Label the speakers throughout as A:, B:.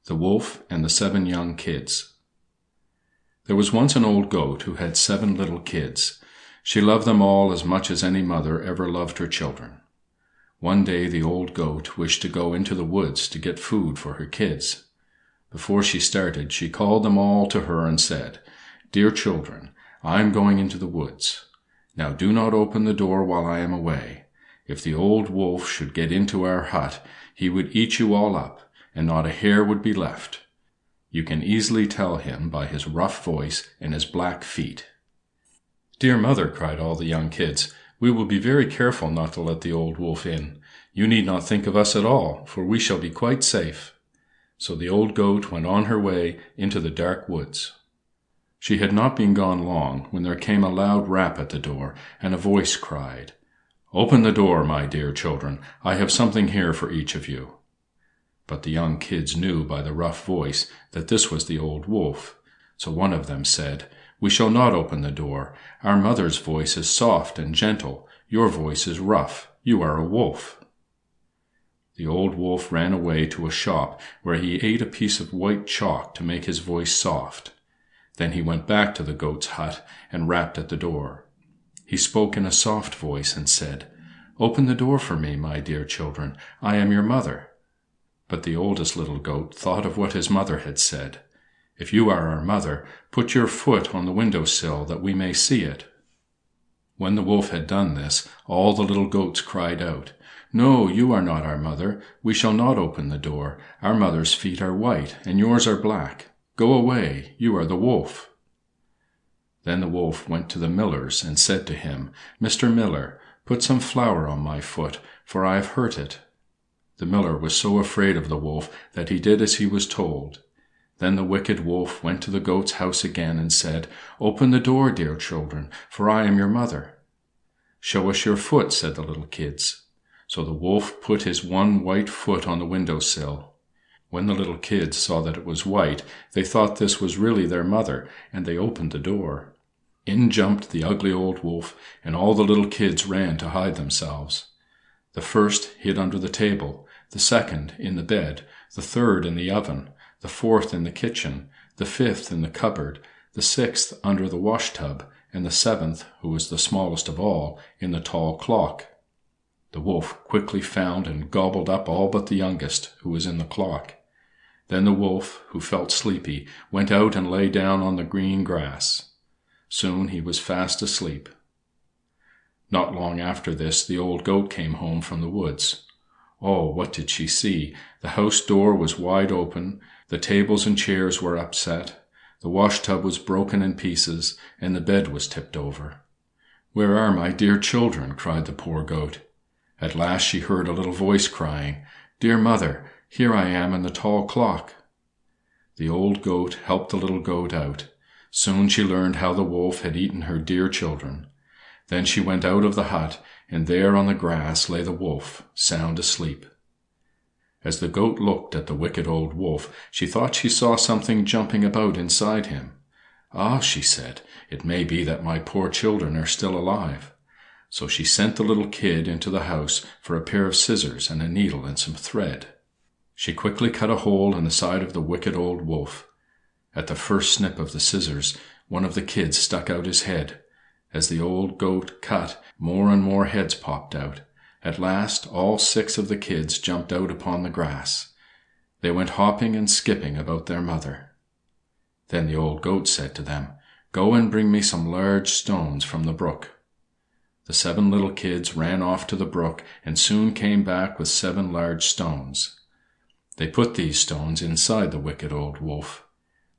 A: The Wolf and the 7 Young Kids. There was once an old goat who had 7 little kids. She loved them all as much as any mother ever loved her children. One day the old goat wished to go into the woods to get food for her kids. Before she started, she called them all to her and said, "Dear children, I am going into the woods. Now do not open the door while I am away. If the old wolf should get into our hut, he would eat you all up, and not a hair would be left. You can easily tell him by his rough voice and his black feet." "Dear mother," cried all the young kids, "we will be very careful not to let the old wolf in. You need not think of us at all, for we shall be quite safe." So the old goat went on her way into the dark woods. She had not been gone long when there came a loud rap at the door, and a voice cried, "Open the door, my dear children. I have something here for each of you." But the young kids knew by the rough voice that this was the old wolf. So one of them said, "We shall not open the door. Our mother's voice is soft and gentle. Your voice is rough. You are a wolf." The old wolf ran away to a shop where he ate a piece of white chalk to make his voice soft. Then he went back to the goat's hut and rapped at the door. He spoke in a soft voice and said, "Open the door for me, my dear children. I am your mother." But the oldest little goat thought of what his mother had said. "If you are our mother, put your foot on the window sill that we may see it." When the wolf had done this, all the little goats cried out, "No, you are not our mother. We shall not open the door. Our mother's feet are white, and yours are black. Go away, you are the wolf." Then the wolf went to the miller's and said to him, "Mr. Miller, put some flour on my foot, for I have hurt it." The miller was so afraid of the wolf that he did as he was told. Then the wicked wolf went to the goat's house again and said, "Open the door, dear children, for I am your mother." "Show us your foot," said the little kids. So the wolf put his one white foot on the window sill. When the little kids saw that it was white, they thought this was really their mother, and they opened the door. In jumped the ugly old wolf, and all the little kids ran to hide themselves. The first hid under the table, the second in the bed, the third in the oven, the fourth in the kitchen, the fifth in the cupboard, the sixth under the wash-tub, and the seventh, who was the smallest of all, in the tall clock. The wolf quickly found and gobbled up all but the youngest, who was in the clock. Then the wolf, who felt sleepy, went out and lay down on the green grass. Soon he was fast asleep. Not long after this the old goat came home from the woods. Oh, what did she see! The house door was wide open, the tables and chairs were upset, the wash-tub was broken in pieces, and the bed was tipped over. "Where are my dear children?" cried the poor goat. At last she heard a little voice crying, "Dear mother, here I am in the tall clock." The old goat helped the little goat out. Soon she learned how the wolf had eaten her dear children. Then she went out of the hut, and there on the grass lay the wolf, sound asleep. As the goat looked at the wicked old wolf, she thought she saw something jumping about inside him. "Ah," she said, "it may be that my poor children are still alive." So she sent the little kid into the house for a pair of scissors and a needle and some thread. She quickly cut a hole in the side of the wicked old wolf. At the first snip of the scissors, one of the kids stuck out his head. As the old goat cut, more and more heads popped out. At last all 6 of the kids jumped out upon the grass. They went hopping and skipping about their mother. Then the old goat said to them, "Go and bring me some large stones from the brook." The 7 little kids ran off to the brook and soon came back with 7 large stones. They put these stones inside the wicked old wolf.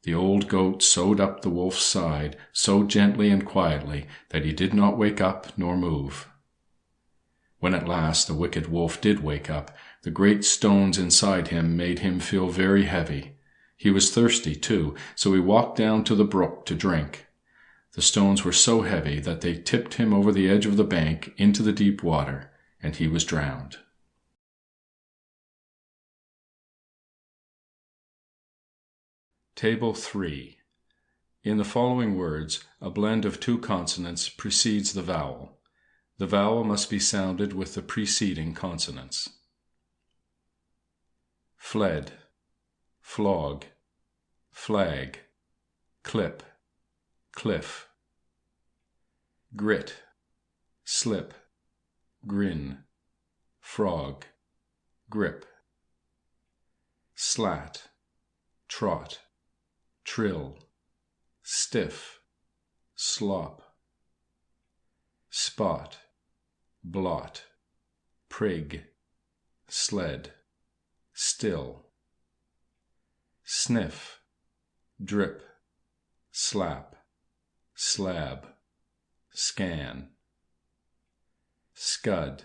A: The old goat sewed up the wolf's side so gently and quietly that he did not wake up nor move. When at last the wicked wolf did wake up, the great stones inside him made him feel very heavy. He was thirsty, too, so he walked down to the brook to drink. The stones were so heavy that they tipped him over the edge of the bank into the deep water, and he was drowned. Table 3. In the following words, a blend of 2 consonants precedes the vowel. The vowel must be sounded with the preceding consonants. Fled, flog, flag, clip, cliff. Grit, slip, grin, frog, grip. Slat, trot, trill, stiff, slop. Spot, blot, prig, sled, still. Sniff, drip, slap, slab, scan. Scud,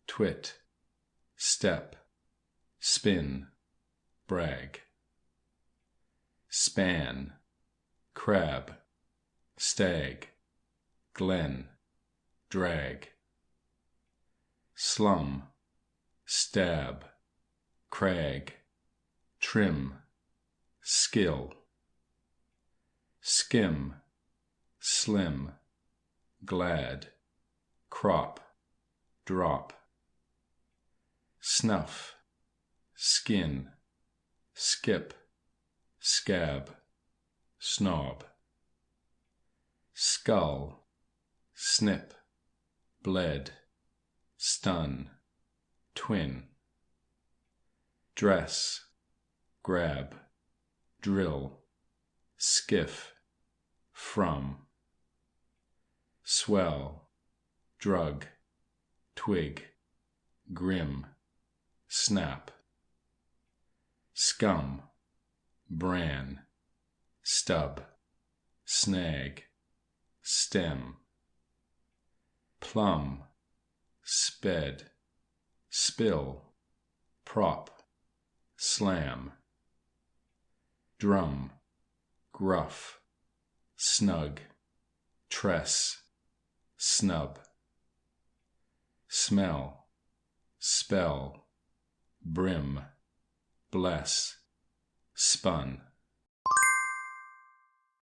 A: twit, step, spin, brag. Span, crab, stag, glen, drag. Slum, stab, crag, trim, skill. Skim, slim, glad, crop, drop. Snuff, skin, skip, scab, snob. Skull, snip, bled, stun, twin. Dress, grab, drill, skiff, from. Swell, drug, twig, grim, snap. Scum, bran, stub, snag, stem. Plum, sped, spill, prop, slam. Drum, gruff, snug, tress, snub. Smell, spell, brim, bless, spun.